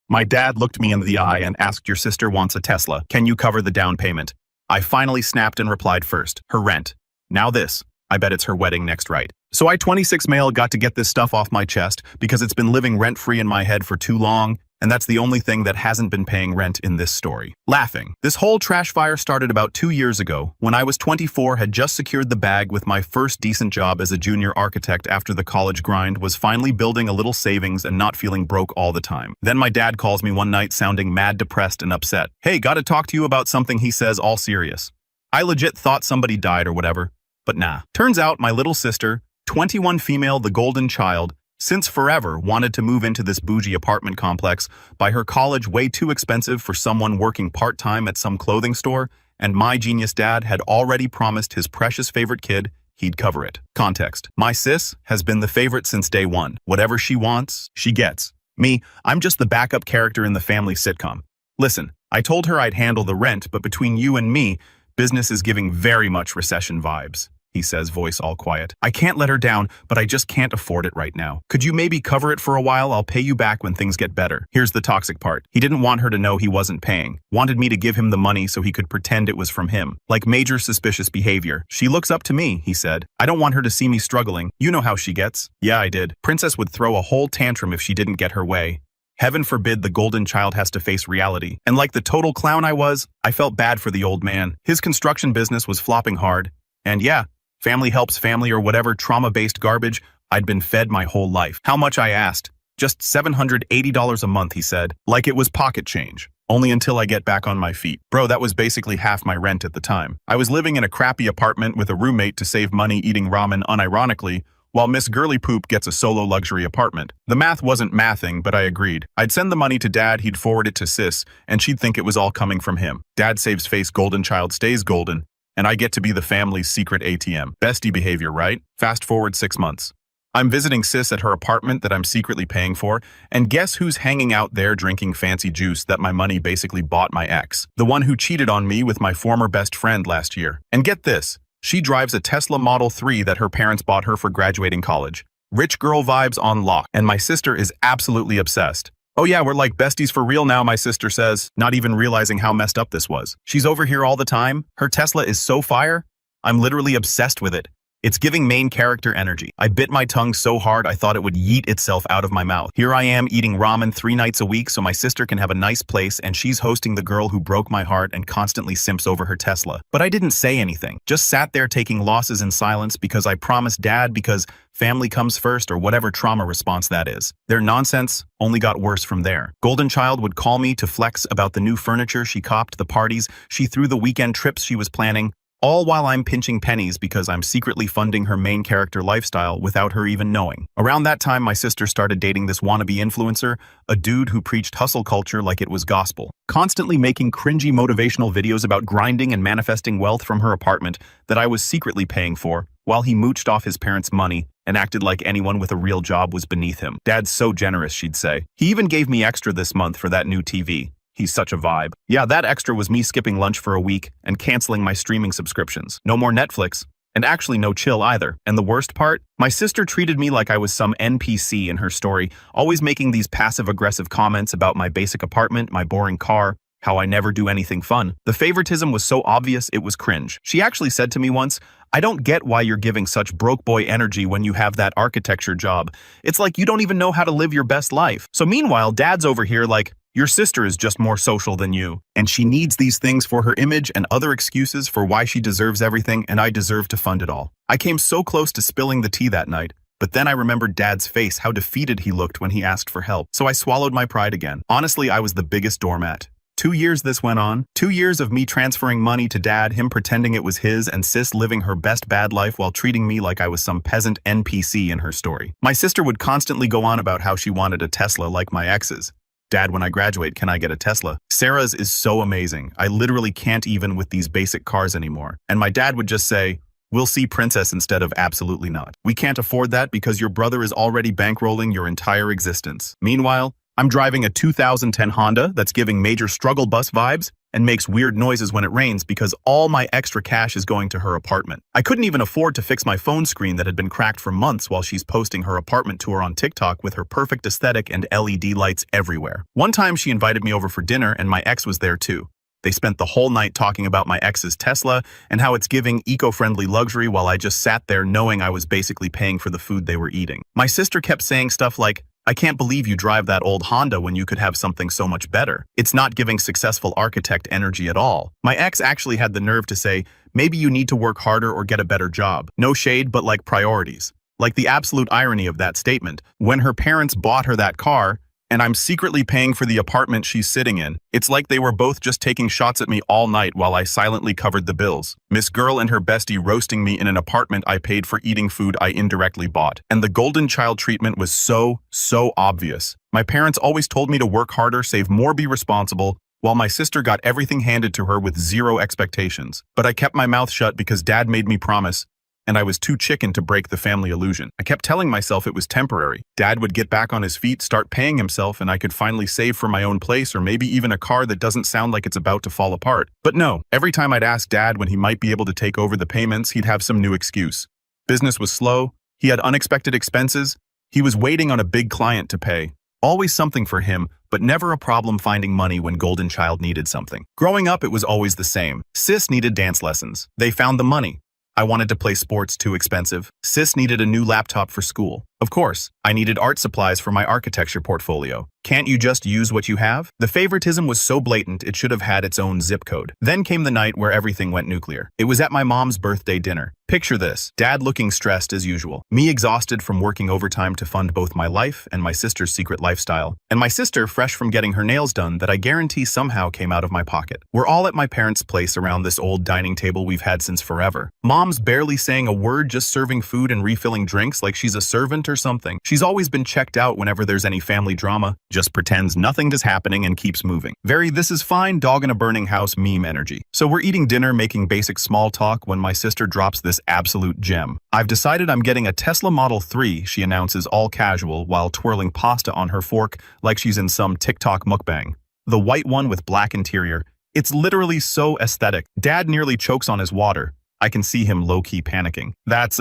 My dad looked me in the eye and asked, "Your sister wants a Tesla. Can you cover the down payment?" I finally snapped and replied first, "Her rent. Now this. I bet it's her wedding next, right?" So I 26 male got to get this stuff off my chest because it's been living rent-free in my head for too long, and that's the only thing that hasn't been paying rent in this story. Laughing. This whole trash fire started about 2 years ago when I was 24, had just secured the bag with my first decent job as a junior architect after the college grind, was finally building a little savings and not feeling broke all the time. Then my dad calls me one night sounding mad depressed and upset. "Hey, gotta talk to you about something," he says, all serious. I legit thought somebody died or whatever, but nah. Turns out my little sister, 21 female, the golden child, since forever wanted to move into this bougie apartment complex, by her college way too expensive for someone working part-time at some clothing store, and my genius dad had already promised his precious favorite kid he'd cover it. Context. My sis has been the favorite since day one. Whatever she wants, she gets. Me, I'm just the backup character in the family sitcom. Listen, I told her I'd handle the rent, but between you and me, business is giving very much recession vibes, he says, voice all quiet. I can't let her down, but I just can't afford it right now. Could you maybe cover it for a while? I'll pay you back when things get better. Here's the toxic part. He didn't want her to know he wasn't paying. Wanted me to give him the money so he could pretend it was from him. Like major suspicious behavior. She looks up to me, he said. I don't want her to see me struggling. You know how she gets. Yeah, I did. Princess would throw a whole tantrum if she didn't get her way. Heaven forbid the golden child has to face reality. And like the total clown I was, I felt bad for the old man. His construction business was flopping hard. And yeah, family helps family or whatever trauma-based garbage I'd been fed my whole life. How much, I asked. Just $780 a month, he said, like it was pocket change. Only until I get back on my feet. Bro, that was basically half my rent at the time. I was living in a crappy apartment with a roommate to save money eating ramen unironically, while Miss Girly Poop gets a solo luxury apartment. The math wasn't mathing, but I agreed. I'd send the money to Dad, he'd forward it to Sis, and she'd think it was all coming from him. Dad saves face, golden child stays golden, and I get to be the family's secret ATM. Bestie behavior, right? Fast forward 6 months. I'm visiting Sis at her apartment that I'm secretly paying for, and guess who's hanging out there drinking fancy juice that my money basically bought my ex? The one who cheated on me with my former best friend last year. And get this, she drives a Tesla Model 3 that her parents bought her for graduating college. Rich girl vibes on lock, and my sister is absolutely obsessed. Oh yeah, we're like besties for real now, my sister says, not even realizing how messed up this was. She's over here all the time. Her Tesla is so fire. I'm literally obsessed with it. It's giving main character energy. I bit my tongue so hard I thought it would yeet itself out of my mouth. Here I am eating ramen 3 nights a week so my sister can have a nice place, and she's hosting the girl who broke my heart and constantly simps over her Tesla. But I didn't say anything. Just sat there taking losses in silence because I promised Dad, because family comes first, or whatever trauma response that is. Their nonsense only got worse from there. Golden Child would call me to flex about the new furniture she copped, the parties she threw, the weekend trips she was planning, all while I'm pinching pennies because I'm secretly funding her main character lifestyle without her even knowing. Around that time, my sister started dating this wannabe influencer, a dude who preached hustle culture like it was gospel, constantly making cringy motivational videos about grinding and manifesting wealth from her apartment that I was secretly paying for, while he mooched off his parents' money and acted like anyone with a real job was beneath him. Dad's so generous, she'd say. He even gave me extra this month for that new TV. He's such a vibe. Yeah, that extra was me skipping lunch for a week and canceling my streaming subscriptions. No more Netflix, and actually no chill either. And the worst part? My sister treated me like I was some NPC in her story, always making these passive-aggressive comments about my basic apartment, my boring car, how I never do anything fun. The favoritism was so obvious it was cringe. She actually said to me once, "I don't get why you're giving such broke boy energy when you have that architecture job. It's like you don't even know how to live your best life." So meanwhile, Dad's over here like, "Your sister is just more social than you, and she needs these things for her image and other excuses for why she deserves everything, and I deserve to fund it all." I came so close to spilling the tea that night, but then I remembered Dad's face, how defeated he looked when he asked for help. So I swallowed my pride again. Honestly, I was the biggest doormat. 2 years this went on. 2 years of me transferring money to Dad, him pretending it was his, and Sis living her best bad life while treating me like I was some peasant NPC in her story. My sister would constantly go on about how she wanted a Tesla like my ex's. "Dad, when I graduate, can I get a Tesla?" Sarah's is so amazing. I literally can't even with these basic cars anymore. And my dad would just say, "We'll see, Princess," instead of "Absolutely not. We can't afford that because your brother is already bankrolling your entire existence." Meanwhile, I'm driving a 2010 Honda that's giving major struggle bus vibes, and makes weird noises when it rains because all my extra cash is going to her apartment. I couldn't even afford to fix my phone screen that had been cracked for months while she's posting her apartment tour on TikTok with her perfect aesthetic and LED lights everywhere. One time she invited me over for dinner and my ex was there too. They spent the whole night talking about my ex's Tesla and how it's giving eco-friendly luxury while I just sat there knowing I was basically paying for the food they were eating. My sister kept saying stuff like, "I can't believe you drive that old Honda when you could have something so much better. It's not giving successful architect energy at all." My ex actually had the nerve to say, "Maybe you need to work harder or get a better job." No shade, but like priorities. Like the absolute irony of that statement. When her parents bought her that car, and I'm secretly paying for the apartment she's sitting in. It's like they were both just taking shots at me all night while I silently covered the bills. Miss Girl and her bestie roasting me in an apartment I paid for eating food I indirectly bought. And the golden child treatment was so obvious. My parents always told me to work harder, save more, be responsible, while my sister got everything handed to her with zero expectations. But I kept my mouth shut because Dad made me promise, and I was too chicken to break the family illusion. I kept telling myself it was temporary. Dad would get back on his feet, start paying himself, and I could finally save for my own place or maybe even a car that doesn't sound like it's about to fall apart. But no, every time I'd ask Dad when he might be able to take over the payments, he'd have some new excuse. Business was slow, he had unexpected expenses, he was waiting on a big client to pay. Always something for him, but never a problem finding money when Golden Child needed something. Growing up, it was always the same. Sis needed dance lessons. They found the money. I wanted to play sports, too expensive. Sis needed a new laptop for school. Of course, I needed art supplies for my architecture portfolio. Can't you just use what you have? The favoritism was so blatant it should have had its own zip code. Then came the night where everything went nuclear. It was at my mom's birthday dinner. Picture this, Dad looking stressed as usual, me exhausted from working overtime to fund both my life and my sister's secret lifestyle, and my sister fresh from getting her nails done that I guarantee somehow came out of my pocket. We're all at my parents' place around this old dining table we've had since forever. Mom's barely saying a word, just serving food and refilling drinks like she's a servant or something. She's always been checked out whenever there's any family drama, just pretends nothing is happening and keeps moving. Very "this is fine, dog in a burning house" meme energy. So we're eating dinner, making basic small talk when my sister drops this absolute gem. "I've decided I'm getting a Tesla Model 3, she announces all casual while twirling pasta on her fork like she's in some TikTok mukbang. The white one with black interior. It's literally so aesthetic. Dad nearly chokes on his water. I can see him low-key panicking. That's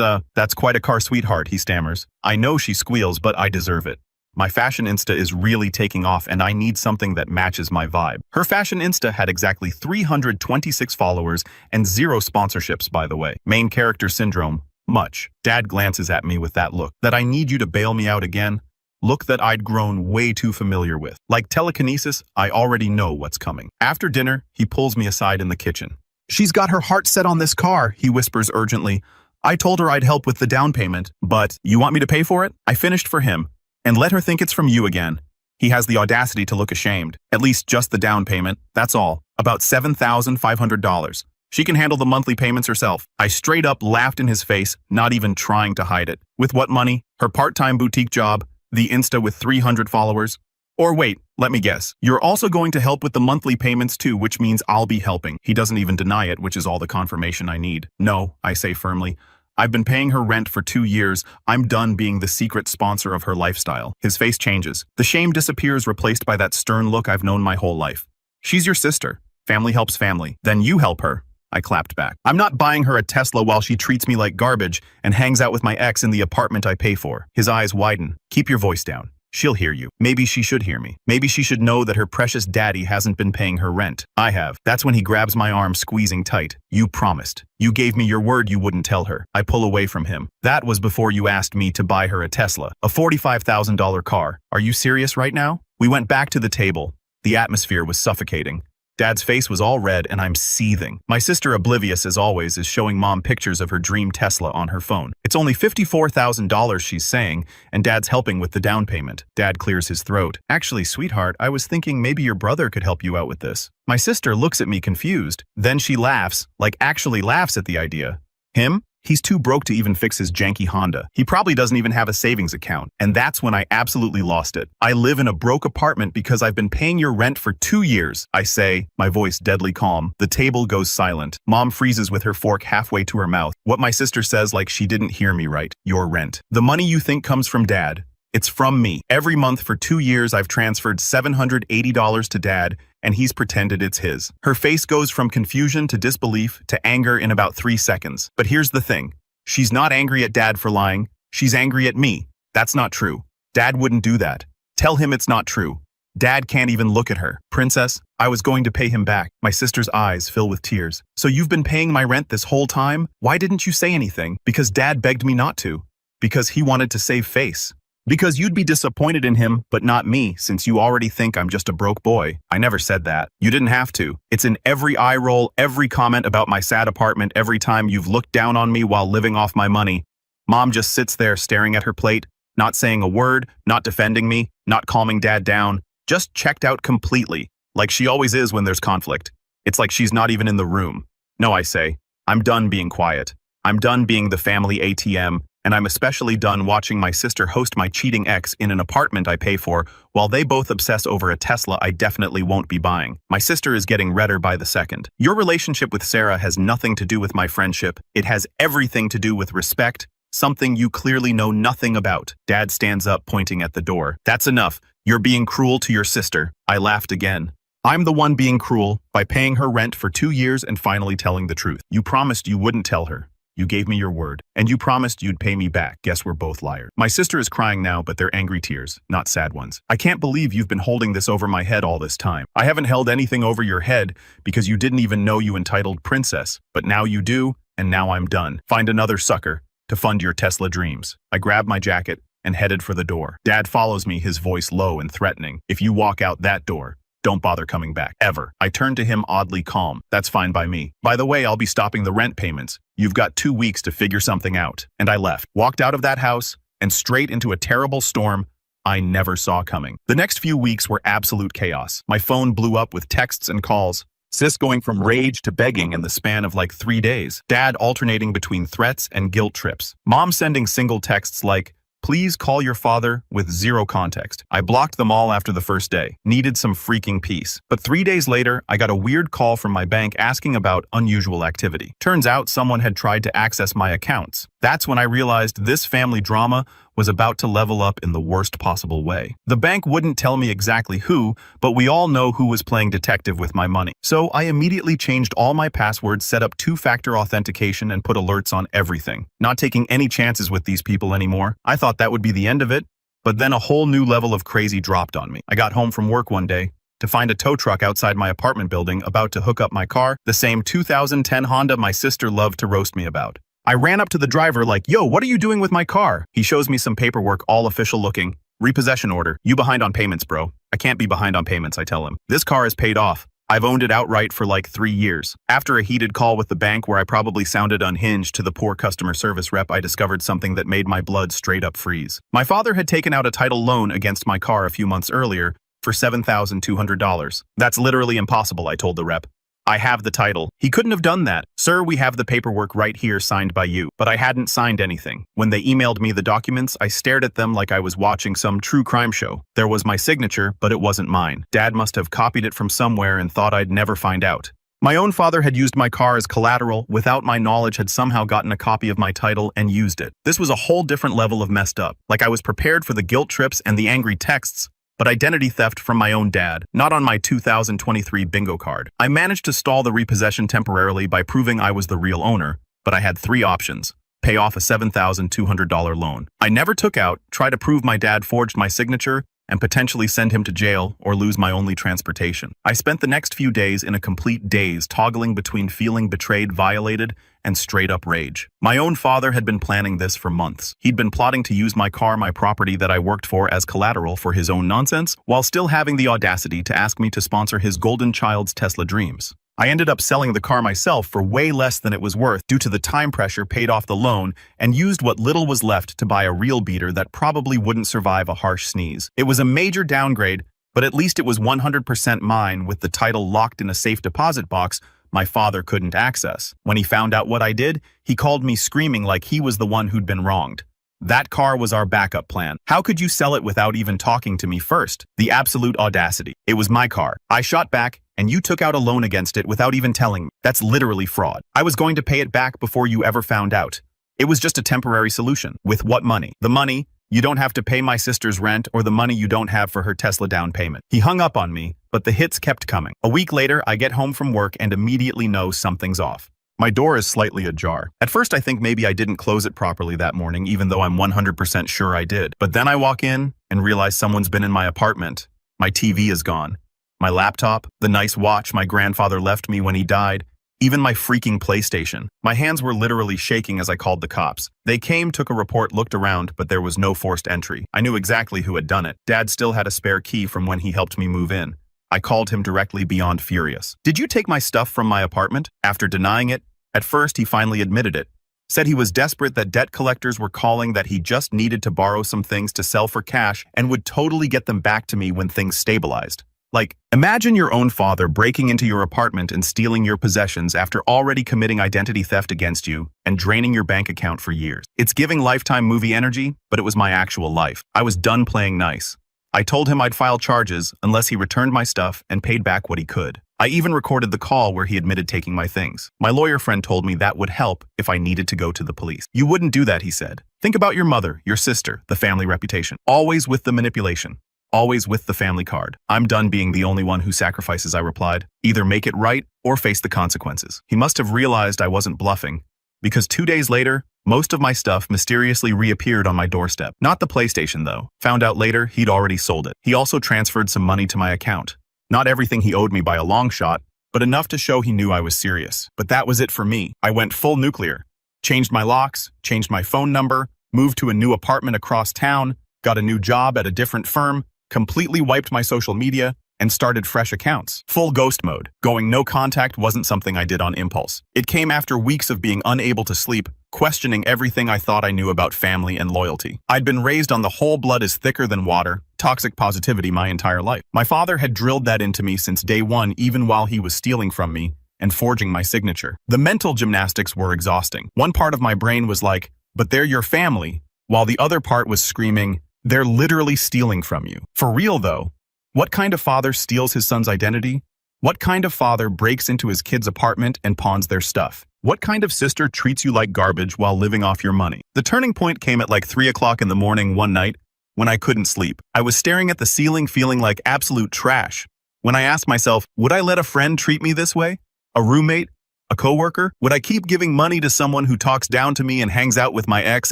quite a car, sweetheart," he stammers. I know she squeals, but I deserve it. My fashion Insta is really taking off and I need something that matches my vibe. Her fashion Insta had exactly 326 followers and 0 sponsorships, by the way. Main character syndrome. Much. Dad glances at me with that look. That "I need you to bail me out again." Look that I'd grown way too familiar with. Like telekinesis, I already know what's coming. After dinner, he pulls me aside in the kitchen. "She's got her heart set on this car," he whispers urgently. "I told her I'd help with the down payment, but you want me to pay for it?" I finished for him. "And let her think it's from you again." He has the audacity to look ashamed. "At least just the down payment, that's all. About $7,500. She can handle the monthly payments herself." I straight up laughed in his face, not even trying to hide it. With what money? Her part-time boutique job? The Insta with 300 followers? Or wait, let me guess. You're also going to help with the monthly payments too, which means I'll be helping. He doesn't even deny it, which is all the confirmation I need. "No," I say firmly. "I've been paying her rent for 2 years. I'm done being the secret sponsor of her lifestyle." His face changes. The shame disappears, replaced by that stern look I've known my whole life. "She's your sister. Family helps family. Then you help her." I clapped back. "I'm not buying her a Tesla while she treats me like garbage and hangs out with my ex in the apartment I pay for." His eyes widen. "Keep your voice down. She'll hear you. Maybe she should hear me. Maybe she should know that her precious daddy hasn't been paying her rent. I have." That's when he grabs my arm, squeezing tight. "You promised. You gave me your word you wouldn't tell her." I pull away from him. "That was before you asked me to buy her a Tesla, a $45,000 car. Are you serious right now?" We went back to the table. The atmosphere was suffocating. Dad's face was all red and I'm seething. My sister, oblivious as always, is showing Mom pictures of her dream Tesla on her phone. It's only $54,000 she's saying, and Dad's helping with the down payment. Dad clears his throat. "Actually, sweetheart, I was thinking maybe your brother could help you out with this." My sister looks at me confused. Then she laughs, like actually laughs at the idea. "Him? He's too broke to even fix his janky Honda. He probably doesn't even have a savings account." And that's when I absolutely lost it. "I live in a broke apartment because I've been paying your rent for 2 years, I say, my voice deadly calm. The table goes silent. Mom freezes with her fork halfway to her mouth. What my sister says like she didn't hear me right. "Your rent. The money you think comes from Dad. It's from me. Every month for 2 years I've transferred $780 to Dad, and he's pretended it's his. Her face goes from confusion to disbelief to anger in about 3 seconds. But here's the thing. She's not angry at Dad for lying. She's angry at me. That's not true. Dad wouldn't do that. Tell him it's not true. Dad can't even look at her. Princess, I was going to pay him back. My sister's eyes fill with tears. So you've been paying my rent this whole time? Why didn't you say anything? Because Dad begged me not to. Because he wanted to save face. Because you'd be disappointed in him, but not me, since you already think I'm just a broke boy. I never said that. You didn't have to. It's in every eye roll, every comment about my sad apartment, every time you've looked down on me while living off my money. Mom just sits there staring at her plate, not saying a word, not defending me, not calming Dad down, just checked out completely, like she always is when there's conflict. It's like she's not even in the room. No, I say, I'm done being quiet. I'm done being the family ATM, and I'm especially done watching my sister host my cheating ex in an apartment I pay for while they both obsess over a Tesla I definitely won't be buying. My sister is getting redder by the second. Your relationship with Sarah has nothing to do with my friendship. It has everything to do with respect, something you clearly know nothing about. Dad stands up, pointing at the door. That's enough. You're being cruel to your sister. I laughed again. I'm the one being cruel by paying her rent for 2 years and finally telling the truth. You promised you wouldn't tell her. You gave me your word, and you promised you'd pay me back. Guess we're both liars. My sister is crying now, but they're angry tears, not sad ones. I can't believe you've been holding this over my head all this time. I haven't held anything over your head because you didn't even know you entitled princess, but now you do, and now I'm done. Find another sucker to fund your Tesla dreams. I grabbed my jacket and headed for the door. Dad follows me, his voice low and threatening. If you walk out that door, don't bother coming back, ever. I turned to him oddly calm. That's fine by me. By the way, I'll be stopping the rent payments. You've got 2 weeks to figure something out. And I left, walked out of that house, and straight into a terrible storm I never saw coming. The next few weeks were absolute chaos. My phone blew up with texts and calls. Sis going from rage to begging in the span of like 3 days. Dad alternating between threats and guilt trips. Mom sending single texts like, "Please call your father," with zero context. I blocked them all after the first day. Needed some freaking peace. But 3 days later, I got a weird call from my bank asking about unusual activity. Turns out someone had tried to access my accounts. That's when I realized this family drama was about to level up in the worst possible way. The bank wouldn't tell me exactly who, but we all know who was playing detective with my money. So I immediately changed all my passwords, set up 2-factor authentication, and put alerts on everything. Not taking any chances with these people anymore. I thought that would be the end of it, but then a whole new level of crazy dropped on me. I got home from work one day to find a tow truck outside my apartment building about to hook up my car, the same 2010 Honda my sister loved to roast me about. I ran up to the driver like, "Yo, what are you doing with my car?" He shows me some paperwork, all official looking. "Repossession order. You behind on payments, bro." "I can't be behind on payments," I tell him. "This car is paid off. I've owned it outright for like 3 years. After a heated call with the bank where I probably sounded unhinged to the poor customer service rep, I discovered something that made my blood straight up freeze. My father had taken out a title loan against my car a few months earlier for $7,200. "That's literally impossible," I told the rep. "I have the title. He couldn't have done that. Sir, we have the paperwork right here signed by you." But I hadn't signed anything. When they emailed me the documents, I stared at them like I was watching some true crime show. There was my signature, but it wasn't mine. Dad must have copied it from somewhere and thought I'd never find out. My own father had used my car as collateral, without my knowledge had somehow gotten a copy of my title and used it. This was a whole different level of messed up. Like I was prepared for the guilt trips and the angry texts, but identity theft from my own dad, not on my 2023 bingo card. I managed to stall the repossession temporarily by proving I was the real owner, but I had 3 options. Pay off a $7,200 loan I never took out, try to prove my dad forged my signature, and potentially send him to jail or lose my only transportation. I spent the next few days in a complete daze, toggling between feeling betrayed, violated, and straight-up rage. My own father had been planning this for months. He'd been plotting to use my car, my property that I worked for, as collateral for his own nonsense, while still having the audacity to ask me to sponsor his golden child's Tesla dreams. I ended up selling the car myself for way less than it was worth due to the time pressure, paid off the loan, and used what little was left to buy a real beater that probably wouldn't survive a harsh sneeze. It was a major downgrade, but at least it was 100% mine, with the title locked in a safe deposit box my father couldn't access. When he found out what I did, he called me screaming like he was the one who'd been wronged. That car was our backup plan. How could you sell it without even talking to me first? The absolute audacity. It was my car. I shot back, and you took out a loan against it without even telling me. That's literally fraud. I was going to pay it back before you ever found out. It was just a temporary solution. With what money? The money You don't have to pay my sister's rent or the money you don't have for her Tesla down payment. He hung up on me, but the hits kept coming. A week later, I get home from work and immediately know something's off. My door is slightly ajar. At first, I think maybe I didn't close it properly that morning, even though I'm 100% sure I did. But then I walk in and realize someone's been in my apartment. My TV is gone. My laptop, the nice watch my grandfather left me when he died, even my freaking PlayStation. My hands were literally shaking as I called the cops. They came, took a report, looked around, but there was no forced entry. I knew exactly who had done it. Dad still had a spare key from when he helped me move in. I called him directly, beyond furious. Did you take my stuff from my apartment? After denying it, at first he finally admitted it. Said he was desperate, that debt collectors were calling, that he just needed to borrow some things to sell for cash and would totally get them back to me when things stabilized. Like, imagine your own father breaking into your apartment and stealing your possessions after already committing identity theft against you and draining your bank account for years. It's giving Lifetime movie energy, but it was my actual life. I was done playing nice. I told him I'd file charges unless he returned my stuff and paid back what he could. I even recorded the call where he admitted taking my things. My lawyer friend told me that would help if I needed to go to the police. You wouldn't do that, he said. Think about your mother, your sister, the family reputation. Always with the manipulation. Always with the family card. I'm done being the only one who sacrifices, I replied. Either make it right or face the consequences. He must have realized I wasn't bluffing, because 2 days later, most of my stuff mysteriously reappeared on my doorstep. Not the PlayStation, though. Found out later, he'd already sold it. He also transferred some money to my account. Not everything he owed me by a long shot, but enough to show he knew I was serious. But that was it for me. I went full nuclear. Changed my locks, changed my phone number, moved to a new apartment across town, got a new job at a different firm, completely wiped my social media, and started fresh accounts. Full ghost mode. Going no contact wasn't something I did on impulse. It came after weeks of being unable to sleep, questioning everything I thought I knew about family and loyalty. I'd been raised on the whole blood is thicker than water, toxic positivity my entire life. My father had drilled that into me since day one, even while he was stealing from me and forging my signature. The mental gymnastics were exhausting. One part of my brain was like, but they're your family, while the other part was screaming, they're literally stealing from you. For real though, what kind of father steals his son's identity? What kind of father breaks into his kid's apartment and pawns their stuff? What kind of sister treats you like garbage while living off your money? The turning point came at like 3 o'clock in the morning one night when I couldn't sleep. I was staring at the ceiling feeling like absolute trash. When I asked myself, would I let a friend treat me this way? A roommate? A coworker? Would I keep giving money to someone who talks down to me and hangs out with my ex?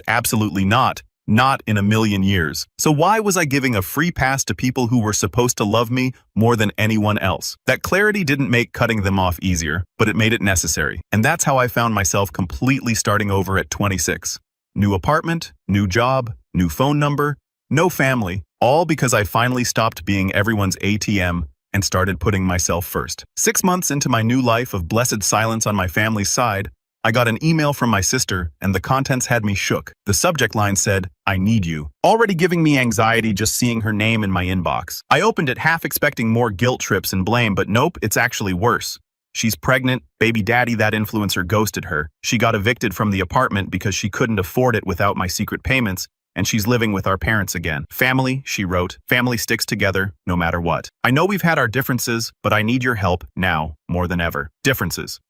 Absolutely not. Not in a million years. So why was I giving a free pass to people who were supposed to love me more than anyone else? That clarity didn't make cutting them off easier, but it made it necessary. And that's how I found myself completely starting over at 26. New apartment, new job, new phone number, no family, all because I finally stopped being everyone's ATM and started putting myself first. 6 months into my new life of blessed silence on my family's side, I got an email from my sister, and the contents had me shook. The subject line said, I need you. Already giving me anxiety just seeing her name in my inbox. I opened it half expecting more guilt trips and blame, but nope, it's actually worse. She's pregnant, baby daddy, that influencer, ghosted her. She got evicted from the apartment because she couldn't afford it without my secret payments, and she's living with our parents again. Family, she wrote, family sticks together no matter what. I know we've had our differences, but I need your help now more than ever. Differences.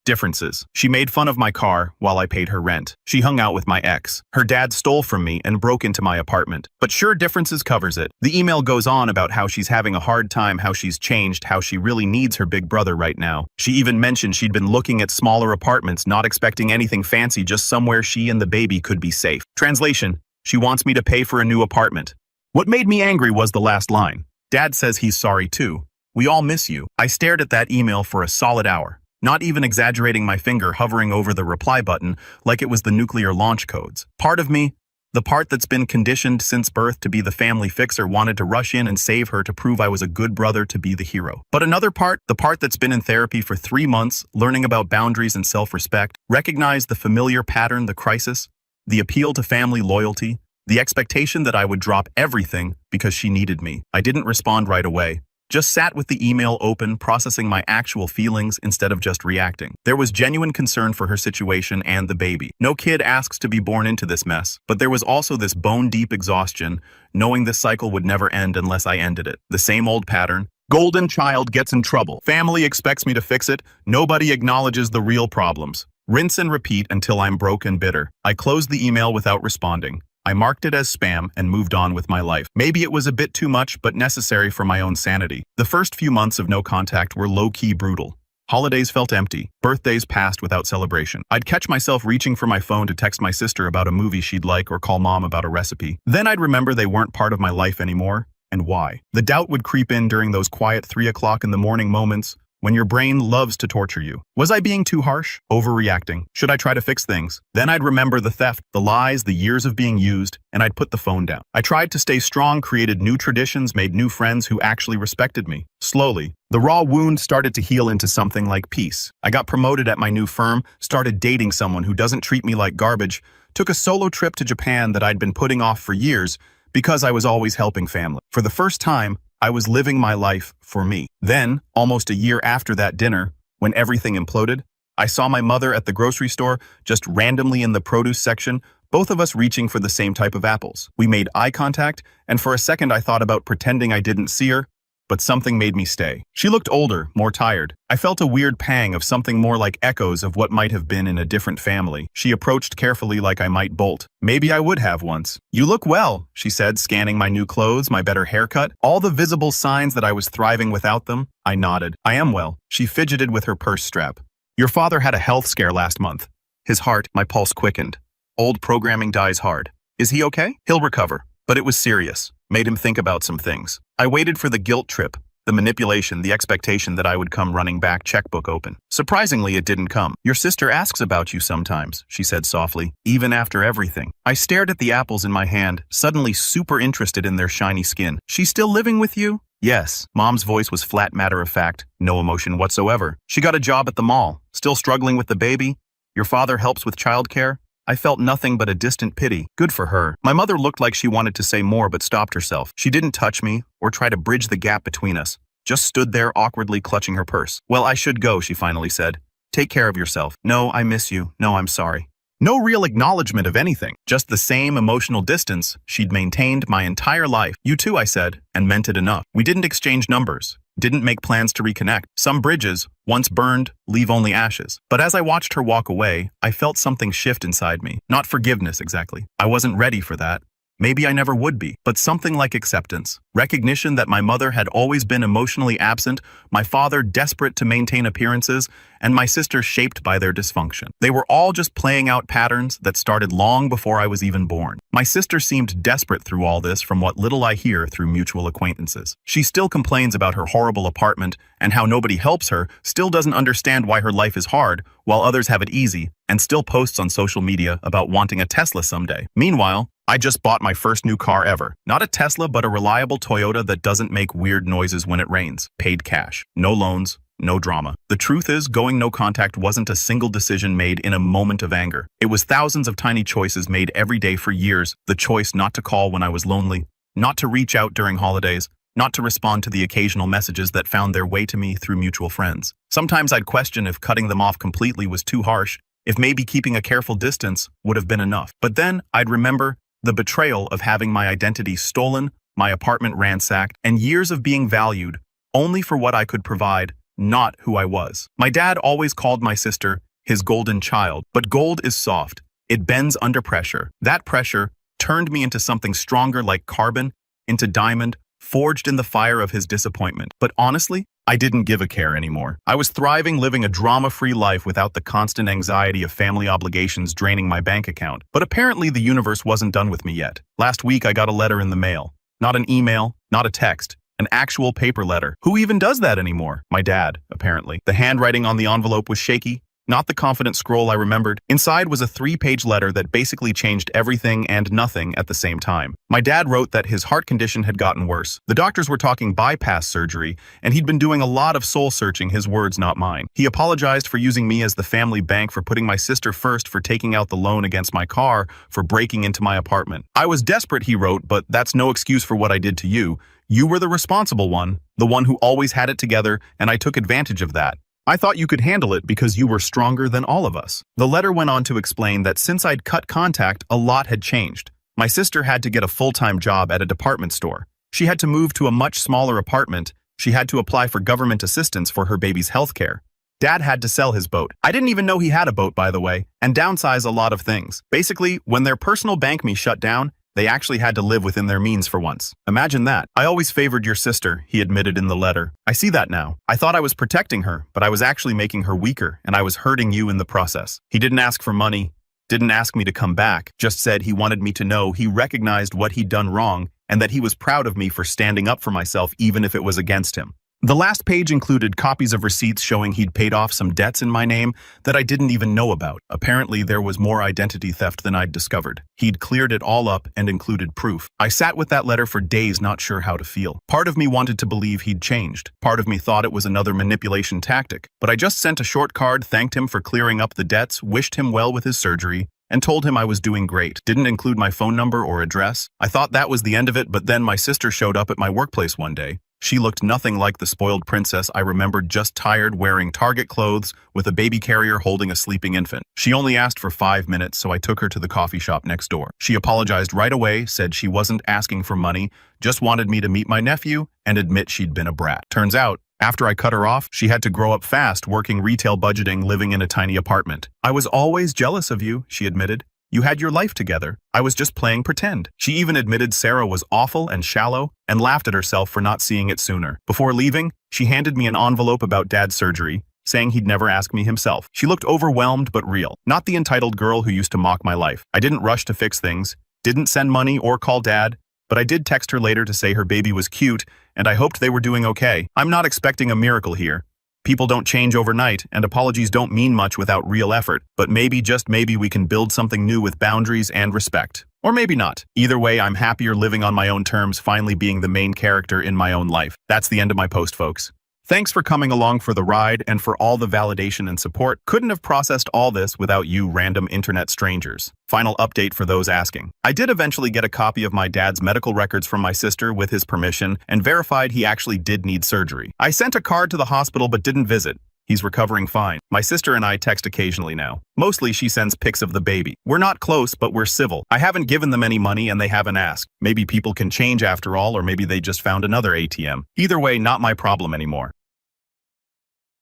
She made fun of my car while I paid her rent. She hung out with my ex. Her dad stole from me and broke into my apartment. But sure, differences covers it. The email goes on about how she's having a hard time, how she's changed, how she really needs her big brother right now. She even mentioned she'd been looking at smaller apartments, not expecting anything fancy, just somewhere she and the baby could be safe. Translation. She wants me to pay for a new apartment. What made me angry was the last line. Dad says he's sorry too. We all miss you. I stared at that email for a solid hour, not even exaggerating, my finger hovering over the reply button like it was the nuclear launch codes. Part of me, the part that's been conditioned since birth to be the family fixer, wanted to rush in and save her to prove I was a good brother, to be the hero. But another part, the part that's been in therapy for 3 months, learning about boundaries and self-respect, recognized the familiar pattern, the crisis, the appeal to family loyalty, the expectation that I would drop everything because she needed me. I didn't respond right away. Just sat with the email open, processing my actual feelings instead of just reacting. There was genuine concern for her situation and the baby. No kid asks to be born into this mess. But there was also this bone-deep exhaustion, knowing this cycle would never end unless I ended it. The same old pattern. Golden child gets in trouble. Family expects me to fix it. Nobody acknowledges the real problems. Rinse and repeat until I'm broke and bitter. I closed the email without responding. I marked it as spam and moved on with my life. Maybe it was a bit too much, but necessary for my own sanity. The first few months of no contact were low-key brutal. Holidays felt empty. Birthdays passed without celebration. I'd catch myself reaching for my phone to text my sister about a movie she'd like or call mom about a recipe. Then I'd remember they weren't part of my life anymore, and why. The doubt would creep in during those quiet 3 o'clock in the morning moments when your brain loves to torture you. Was I being too harsh? Overreacting? Should I try to fix things? Then I'd remember the theft, the lies, the years of being used, and I'd put the phone down. I tried to stay strong, created new traditions, made new friends who actually respected me. Slowly, the raw wound started to heal into something like peace. I got promoted at my new firm, started dating someone who doesn't treat me like garbage, took a solo trip to Japan that I'd been putting off for years because I was always helping family. For the first time, I was living my life for me. Then, almost a year after that dinner, when everything imploded, I saw my mother at the grocery store, just randomly in the produce section, both of us reaching for the same type of apples. We made eye contact, and for a second I thought about pretending I didn't see her, but something made me stay. She looked older, more tired. I felt a weird pang of something more like echoes of what might have been in a different family. She approached carefully like I might bolt. Maybe I would have once. "You look well," she said, scanning my new clothes, my better haircut, all the visible signs that I was thriving without them. I nodded. "I am well." She fidgeted with her purse strap. "Your father had a health scare last month." His heart, my pulse quickened. Old programming dies hard. "Is he okay?" "He'll recover." But it was serious. Made him think about some things. I waited for the guilt trip, the manipulation, the expectation that I would come running back, checkbook open. Surprisingly, it didn't come. "Your sister asks about you sometimes," she said softly, "even after everything." I stared at the apples in my hand, suddenly super interested in their shiny skin. "She's still living with you?" "Yes." Mom's voice was flat matter-of-fact, no emotion whatsoever. "She got a job at the mall. Still struggling with the baby? Your father helps with childcare?" I felt nothing but a distant pity. Good for her. My mother looked like she wanted to say more but stopped herself. She didn't touch me or try to bridge the gap between us. Just stood there awkwardly clutching her purse. "Well, I should go," she finally said. "Take care of yourself." "No, I miss you." "No, I'm sorry." No real acknowledgement of anything, just the same emotional distance she'd maintained my entire life. "You too," I said, and meant it enough. We didn't exchange numbers, didn't make plans to reconnect. Some bridges, once burned, leave only ashes. But as I watched her walk away, I felt something shift inside me. Not forgiveness, exactly. I wasn't ready for that. Maybe I never would be, but something like acceptance. Recognition that my mother had always been emotionally absent, my father desperate to maintain appearances, and my sister shaped by their dysfunction. They were all just playing out patterns that started long before I was even born. My sister seemed desperate through all this from what little I hear through mutual acquaintances. She still complains about her horrible apartment and how nobody helps her, still doesn't understand why her life is hard, while others have it easy, and still posts on social media about wanting a Tesla someday. Meanwhile, I just bought my first new car ever. Not a Tesla, but a reliable Toyota that doesn't make weird noises when it rains. Paid cash. No loans. No drama. The truth is, going no contact wasn't a single decision made in a moment of anger. It was thousands of tiny choices made every day for years. The choice not to call when I was lonely, not to reach out during holidays, not to respond to the occasional messages that found their way to me through mutual friends. Sometimes I'd question if cutting them off completely was too harsh, if maybe keeping a careful distance would have been enough. But then I'd remember the betrayal of having my identity stolen, my apartment ransacked, and years of being valued only for what I could provide, not who I was. My dad always called my sister his golden child, but gold is soft. It bends under pressure. That pressure turned me into something stronger like carbon, into diamond, forged in the fire of his disappointment. But honestly, I didn't give a care anymore. I was thriving, living a drama-free life without the constant anxiety of family obligations draining my bank account. But apparently the universe wasn't done with me yet. Last week I got a letter in the mail. Not an email, not a text. An actual paper letter. Who even does that anymore? My dad, apparently. The handwriting on the envelope was shaky. Not the confident scroll I remembered. Inside was a 3-page letter that basically changed everything and nothing at the same time. My dad wrote that his heart condition had gotten worse. The doctors were talking bypass surgery, and he'd been doing a lot of soul-searching, his words, not mine. He apologized for using me as the family bank, for putting my sister first, for taking out the loan against my car, for breaking into my apartment. "I was desperate," he wrote, "but that's no excuse for what I did to you. You were the responsible one, the one who always had it together, and I took advantage of that. I thought you could handle it because you were stronger than all of us." The letter went on to explain that since I'd cut contact, a lot had changed. My sister had to get a full-time job at a department store. She had to move to a much smaller apartment. She had to apply for government assistance for her baby's health care. Dad had to sell his boat. I didn't even know he had a boat, by the way, and downsize a lot of things. Basically, when their personal bank me shut down, they actually had to live within their means for once. Imagine that. I always favored your sister, he admitted in the letter. I see that now. I thought I was protecting her, but I was actually making her weaker, and I was hurting you in the process. He didn't ask for money, didn't ask me to come back, just said he wanted me to know he recognized what he'd done wrong and that he was proud of me for standing up for myself even if it was against him. The last page included copies of receipts showing he'd paid off some debts in my name that I didn't even know about. Apparently, there was more identity theft than I'd discovered. He'd cleared it all up and included proof. I sat with that letter for days, not sure how to feel. Part of me wanted to believe he'd changed. Part of me thought it was another manipulation tactic. But I just sent a short card, thanked him for clearing up the debts, wished him well with his surgery, and told him I was doing great. Didn't include my phone number or address. I thought that was the end of it, but then my sister showed up at my workplace one day. She looked nothing like the spoiled princess I remembered, just tired, wearing Target clothes, with a baby carrier holding a sleeping infant. She only asked for 5 minutes, so I took her to the coffee shop next door. She apologized right away, said she wasn't asking for money, just wanted me to meet my nephew and admit she'd been a brat. Turns out, after I cut her off, she had to grow up fast, working retail budgeting, living in a tiny apartment. I was always jealous of you, she admitted. You had your life together. I was just playing pretend. She even admitted Sarah was awful and shallow and laughed at herself for not seeing it sooner. Before leaving, she handed me an envelope about Dad's surgery, saying he'd never ask me himself. She looked overwhelmed but real, not the entitled girl who used to mock my life. I didn't rush to fix things, didn't send money or call Dad, but I did text her later to say her baby was cute and I hoped they were doing okay. I'm not expecting a miracle here. People don't change overnight, and apologies don't mean much without real effort, but maybe, just maybe, we can build something new with boundaries and respect. Or maybe not. Either way, I'm happier living on my own terms, finally being the main character in my own life. That's the end of my post, folks. Thanks for coming along for the ride and for all the validation and support. Couldn't have processed all this without you random internet strangers. Final update for those asking. I did eventually get a copy of my dad's medical records from my sister with his permission and verified he actually did need surgery. I sent a card to the hospital but didn't visit. He's recovering fine. My sister and I text occasionally now. Mostly she sends pics of the baby. We're not close, but we're civil. I haven't given them any money and they haven't asked. Maybe people can change after all, or maybe they just found another ATM. Either way, not my problem anymore.